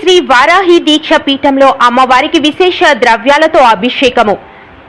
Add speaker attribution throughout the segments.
Speaker 1: శ్రీ వారాహి దీక్ష పీఠంలో అమ్మవారికి విశేష ద్రవ్యాలతో అభిషేకము.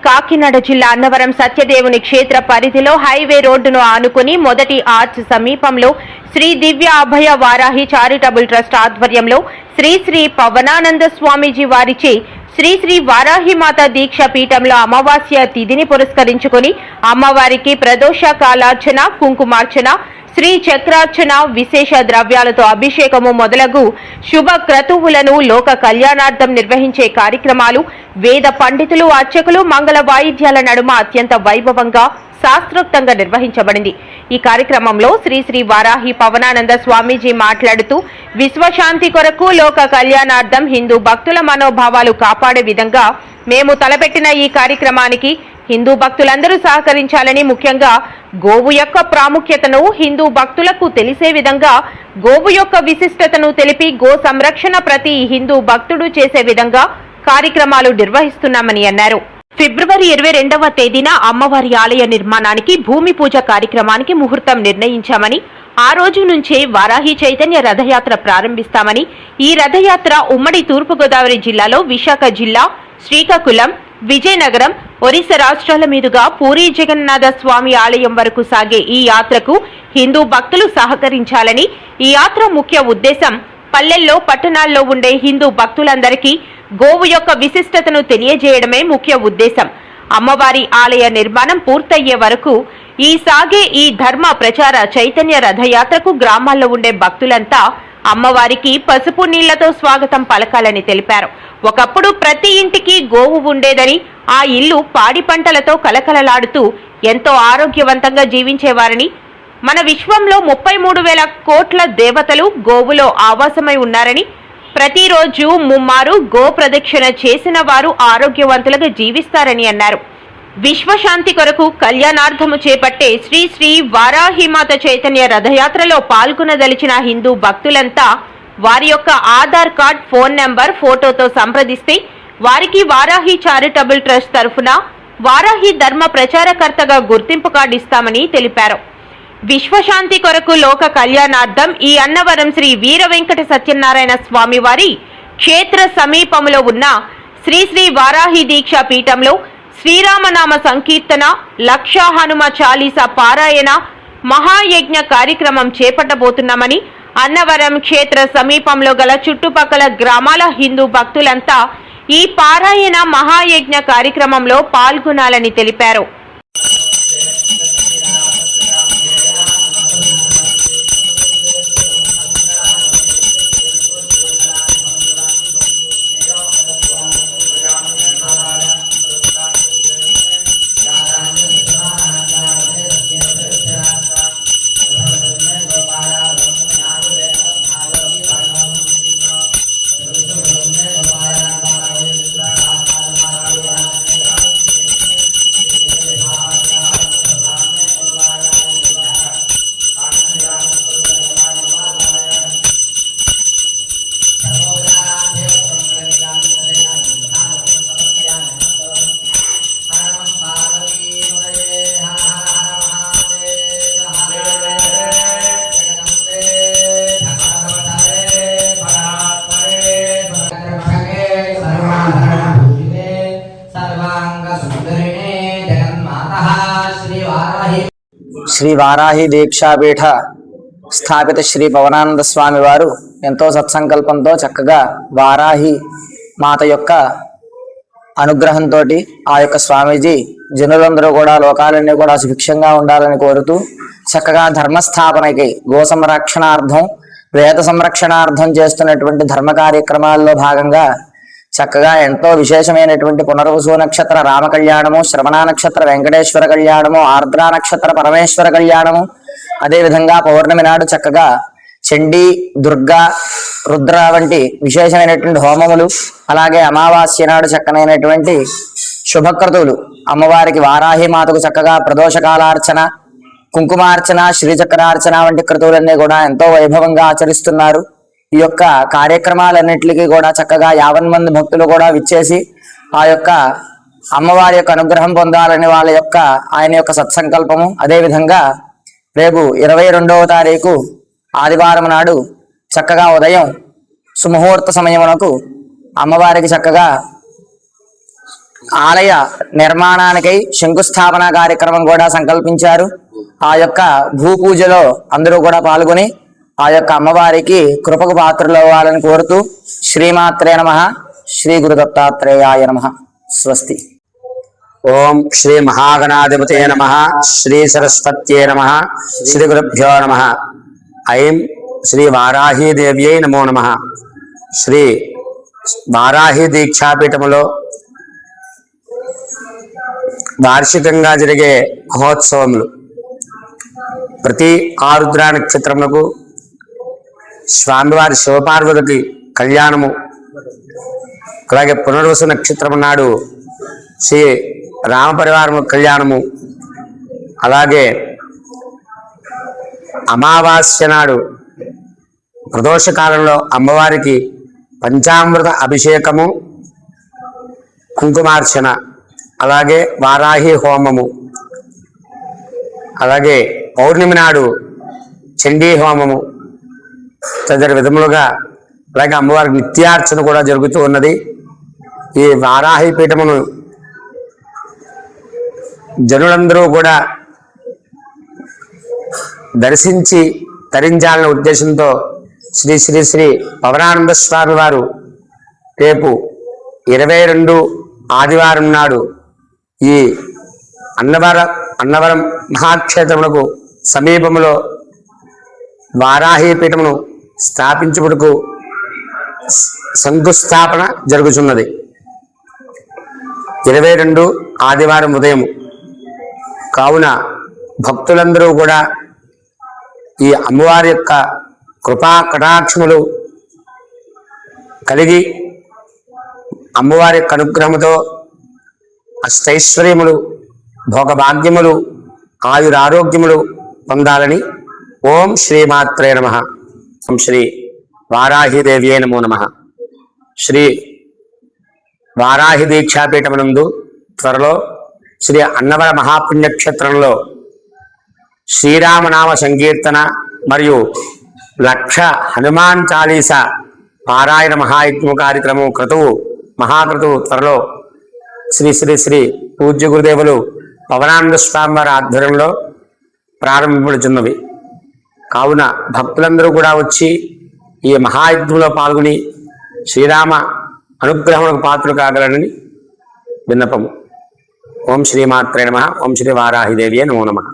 Speaker 1: కాకినాడ జిల్లా అన్నవరం సత్యదేవుని క్షేత్ర పరిధిలో హైవే రోడ్డును ఆనుకుని మొదటి ఆర్చ్ సమీపంలో శ్రీ దివ్య అభయ వారాహి చారిటబుల్ ట్రస్ట్ ఆధ్వర్యంలో శ్రీ శ్రీ పవనానంద స్వామీజీ వారిచే శ్రీ శ్రీ వారాహి మాత దీక్ష పీఠంలో అమావాస్య తిథిని పురస్కరించుకుని అమ్మవారికి ప్రదోష కాలార్చన, కుంకుమార్చన, శ్రీ చక్రార్చన, విశేష ద్రవ్యాలతో అభిషేకము మొదలగు శుభ క్రతువులను లోక కళ్యాణార్థం నిర్వహించే కార్యక్రమాలు వేద పండితులు, అర్చకులు మంగళ వాయిద్యాల నడుమ అత్యంత వైభవంగా శాస్త్రోక్తంగా నిర్వహించబడింది. ఈ కార్యక్రమంలో శ్రీ శ్రీ వారాహి పవనానంద స్వామీజీ మాట్లాడుతూ విశ్వశాంతి కొరకు లోక కళ్యాణార్థం హిందూ భక్తుల మనోభావాలు కాపాడే విధంగా మేము తలపెట్టిన ఈ కార్యక్రమానికి హిందూ భక్తులందరూ సహకరించాలని, ముఖ్యంగా గోవు యొక్క ప్రాముఖ్యతను హిందూ భక్తులకు తెలిసే విధంగా గోవు యొక్క విశిష్టతను తెలిపి గో సంరక్షణ ప్రతి హిందూ భక్తుడు చేసే విధంగా కార్యక్రమాలు నిర్వహిస్తున్నామని అన్నారు. ఫిబ్రవరి 22వ తేదీన అమ్మవారి ఆలయ నిర్మాణానికి భూమి పూజ కార్యక్రమానికి ముహూర్తం నిర్ణయించామని, ఆ రోజు నుంచే వారాహి చైతన్య రథయాత్ర ప్రారంభిస్తామని, ఈ రథయాత్ర ఉమ్మడి తూర్పుగోదావరి జిల్లాలో విశాఖ జిల్లా, శ్రీకాకుళం, విజయనగరం, ఒరిస్సా రాష్ట్రాల మీదుగా పూరీ జగన్నాథ స్వామి ఆలయం వరకు సాగే ఈ యాత్రకు హిందూ భక్తులు సహకరించాలని, ఈ యాత్ర ముఖ్య ఉద్దేశం పల్లెల్లో, పట్టణాల్లో ఉండే హిందూ భక్తులందరికీ గోవు యొక్క విశిష్టతను తెలియజేయడమే ముఖ్య ఉద్దేశం. అమ్మవారి ఆలయ నిర్మాణం పూర్తయ్యే వరకు సాగే ఈ ధర్మ ప్రచార చైతన్య రథయాత్రకు గ్రామాల్లో ఉండే భక్తులంతా అమ్మవారికి పసుపు నీళ్లతో స్వాగతం పలకాలని తెలిపారు. ఒకప్పుడు ప్రతి ఇంటికి గోవు ఉండేదని, ఆ ఇల్లు పాడి పంటలతో కలకలలాడుతూ ఎంతో ఆరోగ్యవంతంగా జీవించేవారని, మన విశ్వంలో 33,000 కోట్ల దేవతలు గోవులో ఆవాసమై ఉన్నారని, ప్రతిరోజు ముమ్మారు గో ప్రదక్షిణ చేసిన వారు ఆరోగ్యవంతులుగా జీవిస్తారని అన్నారు. విశ్వశాంతి కొరకు కళ్యాణార్థము చేపట్టే శ్రీ శ్రీ వారాహిమాత చైతన్య రథయాత్రలో పాల్గొనదలిచిన హిందూ భక్తులంతా వారి యొక్క ఆధార్ కార్డ్, ఫోన్ నెంబర్, ఫోటోతో సంప్రదిస్తే వారికి వారాహి చారిటబుల్ ట్రస్ట్ తరఫున వారాహి ధర్మ ప్రచారకర్తగా గుర్తింపు కార్డు ఇస్తామని తెలిపారు. విశ్వశాంతి కొరకు లోక కళ్యాణార్థం ఈ అన్నవరం శ్రీ వీర వెంకట సత్యనారాయణ స్వామి వారి క్షేత్ర సమీపంలో ఉన్న శ్రీ శ్రీ వారాహి దీక్షా పీఠంలో శ్రీరామనామ సంకీర్తన, లక్ష హనుమ చాలీసా పారాయణ, మహాయజ్ఞ కార్యక్రమం చేపట్టబోతున్నామని, అన్నవరం క్షేత్ర సమీపంలో గల చుట్టుపక్కల గ్రామాల హిందూ భక్తులంతా ఈ పారాయణ మహాయజ్ఞ కార్యక్రమంలో పాల్గొనాలని తెలిపారు.
Speaker 2: శ్రీ వారాహి దీక్షాపీఠ స్థాపిత శ్రీ పవనానంద స్వామి వారు ఎంతో సత్సంకల్పంతో చక్కగా వారాహి మాత యొక్క అనుగ్రహంతో ఆ యొక్క స్వామీజీ జనులందరూ కూడా లోకాలన్నీ కూడా సుభిక్షంగా ఉండాలని కోరుతూ చక్కగా ధర్మస్థాపనకి, గో సంరక్షణార్థం, వేద సంరక్షణార్థం చేస్తున్నటువంటి ధర్మ కార్యక్రమాల్లో భాగంగా చక్కగా ఎంతో విశేషమైనటువంటి పునర్వసు నక్షత్ర రామ కళ్యాణము, శ్రవణ నక్షత్ర వెంకటేశ్వర కళ్యాణము, ఆర్ద్ర నక్షత్ర పరమేశ్వర కళ్యాణము, అదేవిధంగా పౌర్ణమి నాడు చక్కగా చండీ, దుర్గా, రుద్ర వంటి విశేషమైనటువంటి హోమములు, అలాగే అమావాస్య నాడు చక్కనైనటువంటి శుభక్రతువులు, అమ్మవారికి వారాహి మాతకు చక్కగా ప్రదోషకాలార్చన, కుంకుమార్చన, శ్రీచక్రార్చన వంటి క్రతువులన్నీ కూడా ఎంతో వైభవంగా ఆచరిస్తున్నారు. ఈ యొక్క కార్యక్రమాలన్నింటికి కూడా చక్కగా 50 మంది భక్తులు కూడా విచ్చేసి ఆ యొక్క అమ్మవారి యొక్క అనుగ్రహం పొందాలని వాళ్ళ యొక్క ఆయన యొక్క సత్సంకల్పము. అదేవిధంగా రేపు 22వ తారీఖు ఆదివారం నాడు చక్కగా ఉదయం సుముహూర్త సమయమునకు అమ్మవారికి చక్కగా ఆలయ నిర్మాణానికై శంకుస్థాపన కార్యక్రమం కూడా సంకల్పించారు. ఆ యొక్క భూపూజలో అందరూ కూడా పాల్గొని ఆ యొక్క అమ్మవారికి కృపకు పాత్రలు అవ్వాలని కోరుతూ శ్రీమాత్రే నమః, శ్రీ గురు దత్తాత్రేయాయ నమః. స్వస్తి.
Speaker 3: ఓం శ్రీ మహాగణాధిపతే నమః, శ్రీ సరస్వత్యే నమః, శ్రీ గురుభ్యో నమః. ఐం శ్రీ వారాహీదేవ్యై నమో నమః. శ్రీ వారాహి దీక్షాపీఠములో వార్షికంగా జరిగే మహోత్సవములు ప్రతి ఆరుద్ర నక్షత్రములకు స్వామివారి శివపార్వతికి కళ్యాణము, అలాగే పునర్వసు నక్షత్రము నాడు శ్రీ రామ పరివారము కళ్యాణము, అలాగే అమావాస్య నాడు ప్రదోష కాలంలో అమ్మవారికి పంచామృత అభిషేకము, కుంకుమార్చన, అలాగే వారాహి హోమము, అలాగే పౌర్ణమి నాడు చండీ హోమము తదితర విధములుగా, అలాగే అమ్మవారికి నిత్యార్చన కూడా జరుగుతూ ఉన్నది. ఈ వారాహి పీఠమును జనులందరూ కూడా దర్శించి తరించాలనే ఉద్దేశంతో శ్రీ శ్రీ శ్రీ పవనానంద స్వామి వారు రేపు 22 ఆదివారం నాడు ఈ అన్నవరం మహాక్షేత్రములకు సమీపంలో వారాహి పీఠమును స్థాపించుటకు శంకుస్థాపన జరుగుతున్నది. 22 ఆదివారం ఉదయం కావున భక్తులందరూ కూడా ఈ అమ్మవారి యొక్క కృపా కటాక్షములు కలిగి అమ్మవారి యొక్క అనుగ్రహముతో అష్టైశ్వర్యములు, భోగభాగ్యములు, ఆయురారోగ్యములు పొందాలని ఓం శ్రీమాత్రే నమః. ఓం శ్రీ వారాహిదేవ్యే నమో నమః. శ్రీ వారాహి దీక్షాపీఠమునందు త్వరలో శ్రీ అన్నవర మహాపుణ్యక్షేత్రంలో శ్రీరామనామ సంకీర్తన మరియు 1,00,000 హనుమాన్ చాలీసా పారాయణ మహాయజ్ఞ కార్యక్రమం మహాక్రతువు త్వరలో శ్రీ శ్రీ శ్రీ పూజ్య గురుదేవులు పవనానంద స్వామి వారి ఆధ్వర్యంలో ప్రారంభించబడుచున్నవి. కావున భక్తులందరూ కూడా వచ్చి ఈ మహాయజ్ఞంలో పాల్గొని శ్రీరామ అనుగ్రహములకు పాత్రలు కాగలరని విన్నపము. ఓం శ్రీమాత్రే నమః. ఓం శ్రీ వారాహిదేవ్యే నమో నమః.